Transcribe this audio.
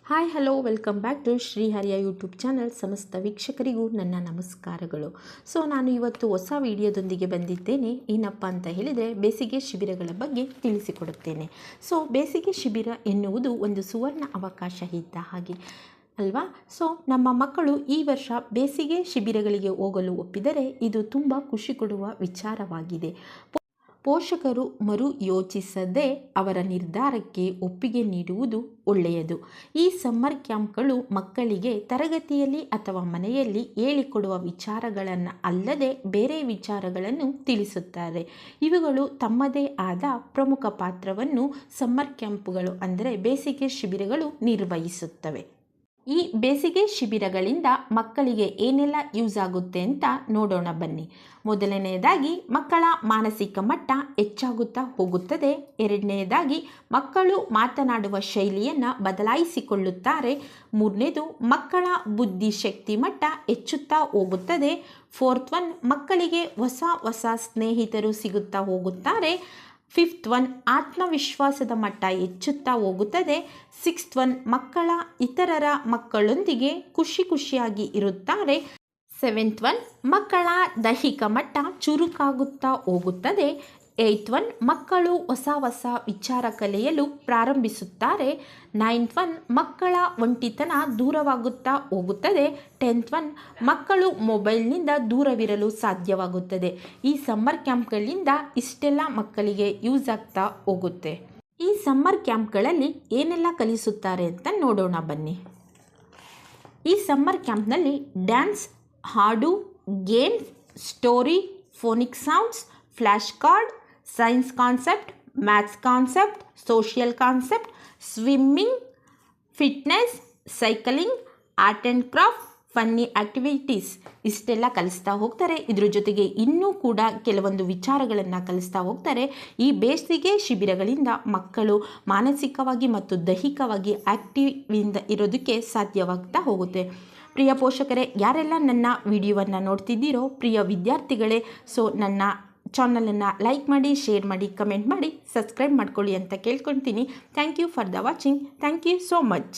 Hi hello welcome back to ಶ್ರೀಹರಿಯ YouTube channel. ಸಮಸ್ತ ವೀಕ್ಷಕರಿಗೂ ನನ್ನ ನಮಸ್ಕಾರಗಳು. ನಾನು ಇವತ್ತು ಹೊಸ ವಿಡಿಯೋದೊಂದಿಗೆ ಬಂದಿದ್ದೇನೆ. ಏನಪ್ಪ ಅಂತ ಹೇಳಿದರೆ ಬೇಸಿಗೆ ಶಿಬಿರಗಳ ಬಗ್ಗೆ ತಿಳಿಸಿಕೊಡುತ್ತೇನೆ. ಬೇಸಿಗೆ ಶಿಬಿರ ಎನ್ನುವುದು ಒಂದು ಸುವರ್ಣ ಅವಕಾಶ ಇದ್ದ ಹಾಗೆ ಅಲ್ವಾ. ನಮ್ಮ ಮಕ್ಕಳು ಈ ವರ್ಷ ಬೇಸಿಗೆ ಶಿಬಿರಗಳಿಗೆ ಹೋಗಲು ಒಪ್ಪಿದರೆ ಇದು ತುಂಬ ಖುಷಿ ಕೊಡುವ ವಿಚಾರವಾಗಿದೆ. ಪೋಷಕರು ಮರು ಯೋಚಿಸದೆ ಅವರ ನಿರ್ಧಾರಕ್ಕೆ ಒಪ್ಪಿಗೆ ನೀಡುವುದು ಒಳ್ಳೆಯದು. ಈ ಸಮ್ಮರ್ ಕ್ಯಾಂಪ್ಗಳು ಮಕ್ಕಳಿಗೆ ತರಗತಿಯಲ್ಲಿ ಅಥವಾ ಮನೆಯಲ್ಲಿ ಹೇಳಿಕೊಡುವ ವಿಚಾರಗಳನ್ನು ಅಲ್ಲದೆ ಬೇರೆ ವಿಚಾರಗಳನ್ನು ತಿಳಿಸುತ್ತಾರೆ. ಇವುಗಳು ತಮ್ಮದೇ ಆದ ಪ್ರಮುಖ ಪಾತ್ರವನ್ನು ಸಮ್ಮರ್ ಕ್ಯಾಂಪ್ಗಳು ಅಂದರೆ ಬೇಸಿಗೆ ಶಿಬಿರಗಳು ನಿರ್ವಹಿಸುತ್ತವೆ. ಈ ಬೇಸಿಗೆ ಶಿಬಿರಗಳಿಂದ ಮಕ್ಕಳಿಗೆ ಏನೆಲ್ಲ ಯೂಸ್ ಆಗುತ್ತೆ ಅಂತ ನೋಡೋಣ ಬನ್ನಿ. ಮೊದಲನೆಯದಾಗಿ ಮಕ್ಕಳ ಮಾನಸಿಕ ಮಟ್ಟ ಹೆಚ್ಚಾಗುತ್ತಾ ಹೋಗುತ್ತದೆ. ಎರಡನೆಯದಾಗಿ ಮಕ್ಕಳು ಮಾತನಾಡುವ ಶೈಲಿಯನ್ನು ಬದಲಾಯಿಸಿಕೊಳ್ಳುತ್ತಾರೆ. ಮೂರನೇದು ಮಕ್ಕಳ ಬುದ್ಧಿಶಕ್ತಿ ಮಟ್ಟ ಹೆಚ್ಚುತ್ತಾ ಹೋಗುತ್ತದೆ. ಫೋರ್ತ್ ಒನ್ ಮಕ್ಕಳಿಗೆ ಹೊಸ ಸ್ನೇಹಿತರು ಸಿಗುತ್ತಾ ಹೋಗುತ್ತಾರೆ. ಫಿಫ್ತ್ ಒನ್ ಆತ್ಮವಿಶ್ವಾಸದ ಮಟ್ಟ ಹೆಚ್ಚುತ್ತಾ ಹೋಗುತ್ತದೆ. ಸಿಕ್ಸ್ತ್ ಒನ್ ಮಕ್ಕಳ ಇತರರ ಮಕ್ಕಳೊಂದಿಗೆ ಖುಷಿಯಾಗಿ ಇರುತ್ತಾರೆ. ಸೆವೆಂತ್ ಒನ್ ಮಕ್ಕಳ ದೈಹಿಕ ಮಟ್ಟ ಚುರುಕಾಗುತ್ತಾ ಹೋಗುತ್ತದೆ. ಏಯ್ತ್ ಒನ್ ಮಕ್ಕಳು ಹೊಸ ವಿಚಾರ ಕಲಿಯಲು ಪ್ರಾರಂಭಿಸುತ್ತಾರೆ. ನೈನ್ತ್ ಒನ್ ಮಕ್ಕಳ ಒಂಟಿತನ ದೂರವಾಗುತ್ತಾ ಹೋಗುತ್ತದೆ. ಟೆಂತ್ ಒನ್ ಮಕ್ಕಳು ಮೊಬೈಲ್ನಿಂದ ದೂರವಿರಲು ಸಾಧ್ಯವಾಗುತ್ತದೆ. ಈ ಸಮ್ಮರ್ ಕ್ಯಾಂಪ್ಗಳಿಂದ ಇಷ್ಟೆಲ್ಲ ಮಕ್ಕಳಿಗೆ ಯೂಸ್ ಆಗ್ತಾ ಹೋಗುತ್ತೆ. ಈ ಸಮ್ಮರ್ ಕ್ಯಾಂಪ್ಗಳಲ್ಲಿ ಏನೆಲ್ಲ ಕಲಿಸುತ್ತಾರೆ ಅಂತ ನೋಡೋಣ ಬನ್ನಿ. ಈ ಸಮ್ಮರ್ ಕ್ಯಾಂಪ್ನಲ್ಲಿ ಡ್ಯಾನ್ಸ್, ಹಾಡು, games, story, phonic sounds, flash card, science concept, maths concept, social concept, swimming, fitness, cycling, art and craft, funny activities ಇಷ್ಟೆಲ್ಲ ಕಲಿಸ್ತಾ ಹೋಗ್ತಾರೆ. ಇದ್ರ ಜೊತೆಗೆ ಇನ್ನೂ ಕೂಡ ಕೆಲವೊಂದು ವಿಚಾರಗಳನ್ನು ಕಲಿಸ್ತಾ ಹೋಗ್ತಾರೆ. ಈ ಬೇಸಿಗೆ ಶಿಬಿರಗಳಿಂದ ಮಕ್ಕಳು ಮಾನಸಿಕವಾಗಿ ಮತ್ತು ದೈಹಿಕವಾಗಿ ಆ್ಯಕ್ಟಿವಿಂದ ಇರೋದಕ್ಕೆ ಸಾಧ್ಯವಾಗ್ತಾ ಹೋಗುತ್ತೆ. ಪ್ರಿಯ ಪೋಷಕರೇ, ಯಾರೆಲ್ಲ ನನ್ನ ವಿಡಿಯೋವನ್ನು ನೋಡ್ತಿದ್ದೀರೋ ಪ್ರಿಯ ವಿದ್ಯಾರ್ಥಿಗಳೇ, ನನ್ನ ಚಾನಲನ್ನು ಲೈಕ್ ಮಾಡಿ, ಶೇರ್ ಮಾಡಿ, ಕಮೆಂಟ್ ಮಾಡಿ, ಸಬ್ಸ್ಕ್ರೈಬ್ ಮಾಡ್ಕೊಳ್ಳಿ ಅಂತ ಕೇಳ್ಕೊಳ್ತೀನಿ. Thank you for the watching. Thank you so much.